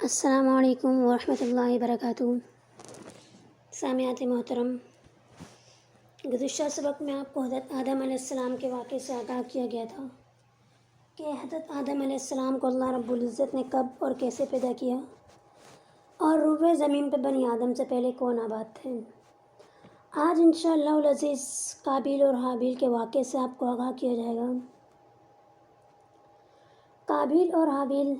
السلام علیکم ورحمۃ اللہ وبرکاتہ۔ سامعات محترم، گزشتہ سبق میں آپ کو حضرت آدم علیہ السلام کے واقعے سے آگاہ کیا گیا تھا کہ حضرت آدم علیہ السلام کو اللہ رب العزت نے کب اور کیسے پیدا کیا، اور روئے زمین پہ بنی آدم سے پہلے کون آباد تھے۔ آج انشاءاللہ العزیز قابیل اور حابیل کے واقعے سے آپ کو آگاہ کیا جائے گا۔ قابیل اور حابیل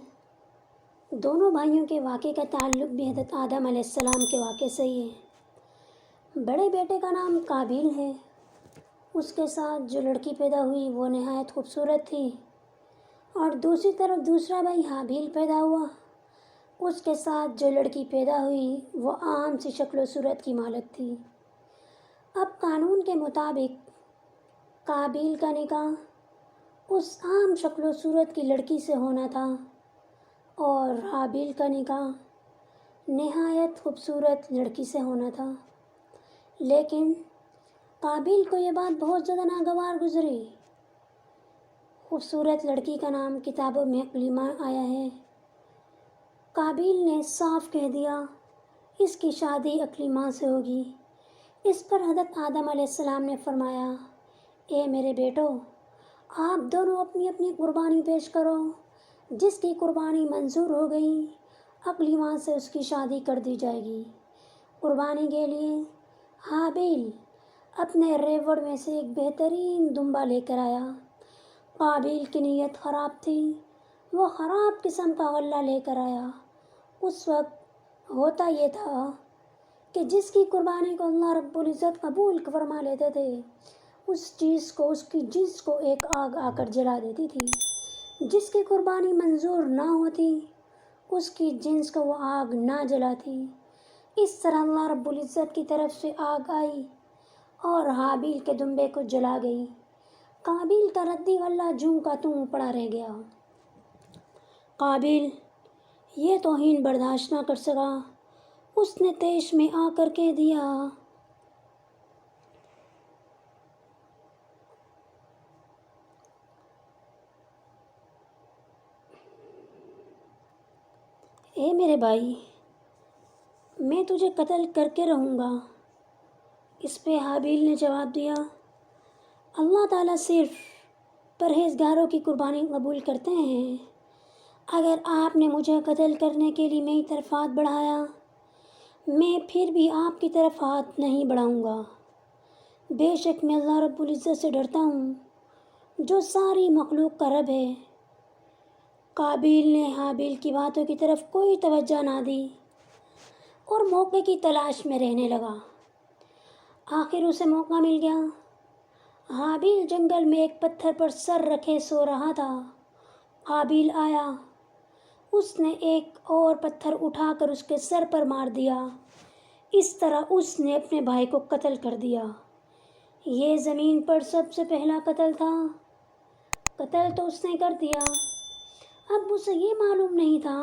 دونوں بھائیوں کے واقعے کا تعلق بھی حضرت آدم علیہ السلام کے واقعے سے ہی ہے۔ بڑے بیٹے کا نام قابیل ہے، اس کے ساتھ جو لڑکی پیدا ہوئی وہ نہایت خوبصورت تھی، اور دوسری طرف دوسرا بھائی حابیل پیدا ہوا، اس کے ساتھ جو لڑکی پیدا ہوئی وہ عام سی شکل و صورت کی مالک تھی۔ اب قانون کے مطابق قابیل کا نکاح اس عام شکل و صورت کی لڑکی سے ہونا تھا، اور حابیل کا نکاح نہایت خوبصورت لڑکی سے ہونا تھا۔ لیکن قابیل کو یہ بات بہت زیادہ ناگوار گزری۔ خوبصورت لڑکی کا نام کتابوں میں اقلیمہ آیا ہے۔ قابیل نے صاف کہہ دیا اس کی شادی اقلیمہ سے ہوگی۔ اس پر حضرت آدم علیہ السلام نے فرمایا، اے میرے بیٹو، آپ دونوں اپنی اپنی قربانی پیش کرو، جس کی قربانی منظور ہو گئی اقلیمہ سے اس کی شادی کر دی جائے گی۔ قربانی کے لیے حابیل اپنے ریوڑ میں سے ایک بہترین دمبا لے کر آیا۔ قابیل کی نیت خراب تھی، وہ خراب قسم کا غلہ لے کر آیا۔ اس وقت ہوتا یہ تھا کہ جس کی قربانی کو اللہ رب العزت قبول فرما لیتے تھے، اس چیز کو، اس کی جنس کو ایک آگ آ کر جلا دیتی تھی۔ جس کی قربانی منظور نہ ہوتی، اس کی جنس کو وہ آگ نہ جلاتی۔ اس طرح اللہ رب العزت کی طرف سے آگ آئی اور حابیل کے دمبے کو جلا گئی۔ قابیل کا ردی غلہ جوں کا توں پڑا رہ گیا۔ قابیل یہ توہین برداشت نہ کر سکا، اس نے طیش میں آ کر کہہ دیا، اے میرے بھائی، میں تجھے قتل کر کے رہوں گا۔ اس پہ حابیل نے جواب دیا، اللہ تعالیٰ صرف پرہیزگاروں کی قربانی قبول کرتے ہیں۔ اگر آپ نے مجھے قتل کرنے کے لیے میری طرف ہاتھ بڑھایا، میں پھر بھی آپ کی طرف ہاتھ نہیں بڑھاؤں گا۔ بے شک میں اللہ رب العزت سے ڈرتا ہوں جو ساری مخلوق کا رب ہے۔ قابیل نے حابیل کی باتوں کی طرف کوئی توجہ نہ دی اور موقع کی تلاش میں رہنے لگا۔ آخر اسے موقع مل گیا۔ حابیل جنگل میں ایک پتھر پر سر رکھے سو رہا تھا۔ قابیل آیا، اس نے ایک اور پتھر اٹھا کر اس کے سر پر مار دیا۔ اس طرح اس نے اپنے بھائی کو قتل کر دیا۔ یہ زمین پر سب سے پہلا قتل تھا۔ قتل تو اس نے کر دیا، اب اسے یہ معلوم نہیں تھا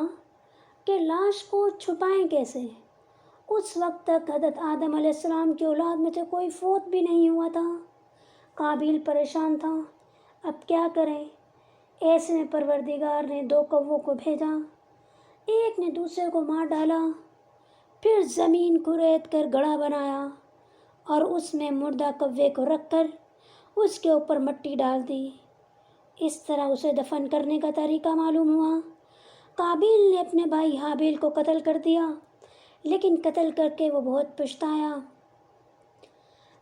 کہ لاش کو چھپائیں کیسے۔ اس وقت تک حضرت آدم علیہ السلام کی اولاد میں سے کوئی فوت بھی نہیں ہوا تھا۔ قابیل پریشان تھا، اب کیا کریں؟ ایسے میں پروردگار نے دو کووں کو بھیجا، ایک نے دوسرے کو مار ڈالا، پھر زمین کو ریت کر گڑھا بنایا اور اس میں مردہ کوے کو رکھ کر اس کے اوپر مٹی ڈال دی۔ اس طرح اسے دفن کرنے کا طریقہ معلوم ہوا۔ قابیل نے اپنے بھائی حابیل کو قتل کر دیا، لیکن قتل کر کے وہ بہت پچھتایا۔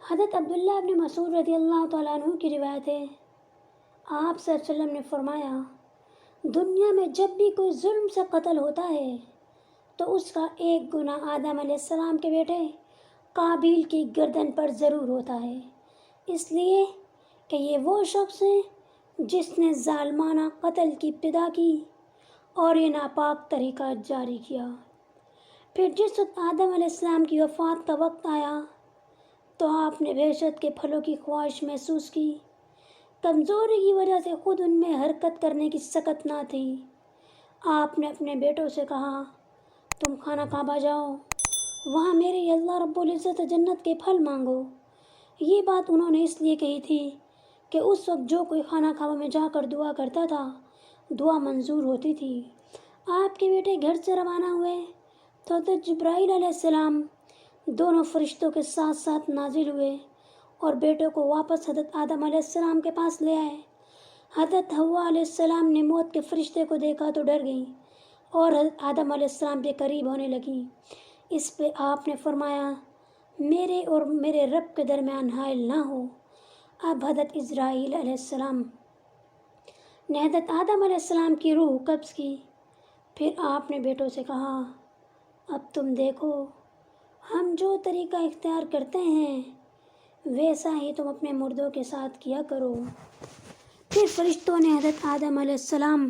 حضرت عبداللہ ابن مسعود رضی اللہ تعالیٰ عنہ کی روایت ہے، آپ صلی اللہ علیہ وسلم نے فرمایا، دنیا میں جب بھی کوئی ظلم سے قتل ہوتا ہے تو اس کا ایک گناہ آدم علیہ السلام کے بیٹے قابیل کی گردن پر ضرور ہوتا ہے، اس لیے کہ یہ وہ شخص ہے جس نے ظالمانہ قتل کی ابتدا کی اور یہ ناپاک طریقہ جاری کیا۔ پھر جس وقت آدم علیہ السلام کی وفات کا وقت آیا تو آپ نے وحشت کے پھلوں کی خواہش محسوس کی۔ کمزوری کی وجہ سے خود ان میں حرکت کرنے کی سکت نہ تھی۔ آپ نے اپنے بیٹوں سے کہا، تم خانہ کعبہ جاؤ، وہاں میرے اللہ رب العزت جنت کے پھل مانگو۔ یہ بات انہوں نے اس لیے کہی تھی کہ اس وقت جو کوئی خانہ کعبہ میں جا کر دعا کرتا تھا، دعا منظور ہوتی تھی۔ آپ کے بیٹے گھر سے روانہ ہوئے تو حضرت جبرائیل علیہ السلام دونوں فرشتوں کے ساتھ ساتھ نازل ہوئے اور بیٹوں کو واپس حضرت آدم علیہ السلام کے پاس لے آئے۔ حضرت حوا علیہ السلام نے موت کے فرشتے کو دیکھا تو ڈر گئیں اور حضرت آدم علیہ السلام کے قریب ہونے لگیں۔ اس پہ آپ نے فرمایا میرے اور میرے رب کے درمیان حائل نہ ہو۔ اب حضرت اسرائیل علیہ السلام نے حضرت آدم علیہ السلام کی روح قبض کی۔ پھر آپ نے بیٹوں سے کہا اب تم دیکھو ہم جو طریقہ اختیار کرتے ہیں ویسا ہی تم اپنے مردوں کے ساتھ کیا کرو۔ پھر فرشتوں نے حضرت آدم علیہ السلام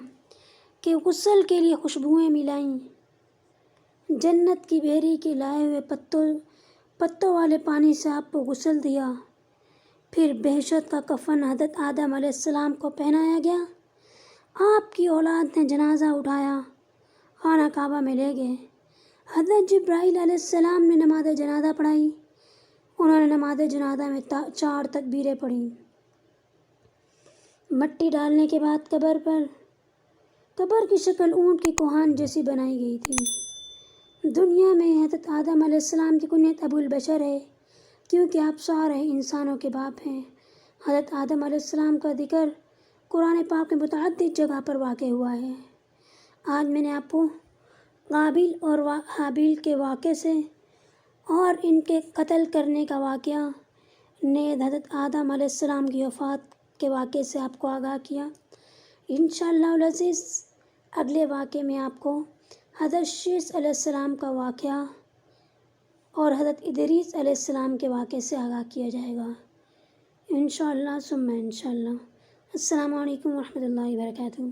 کے غسل کے لیے خوشبوئیں ملائیں، جنت کی بحری کے لائے ہوئے پتوں والے پانی سے آپ کو غسل دیا۔ پھر بہشت کا کفن حضرت آدم علیہ السلام کو پہنایا گیا۔ آپ کی اولاد نے جنازہ اٹھایا، خانہ کعبہ میں لے گئے۔ حضرت جبرائیل علیہ السلام نے نماز جنازہ پڑھائی۔ انہوں نے نماز جنازہ میں 4 تکبیریں پڑھیں۔ مٹی ڈالنے کے بعد قبر کی شکل اونٹ کی کوہان جیسی بنائی گئی تھی۔ دنیا میں حضرت آدم علیہ السلام کی کنیت ابو البشر ہے کیونکہ آپ سارے انسانوں کے باپ ہیں۔ حضرت آدم علیہ السلام کا ذکر قرآن پاک میں متعدد جگہ پر واقع ہوا ہے۔ آج میں نے آپ کو قابیل اور حابیل کے واقعے سے اور ان کے قتل کرنے کا واقعہ نیز حضرت آدم علیہ السلام کی وفات کے واقعے سے آپ کو آگاہ کیا۔ انشاءاللہ العزیز اگلے واقعے میں آپ کو حضرت شیث علیہ السلام کا واقعہ اور حضرت ادریس علیہ السلام کے واقعے سے آگاہ کیا جائے گا۔ انشاءاللہ ثم انشاءاللہ۔ السلام علیکم ورحمۃ اللہ وبرکاتہ۔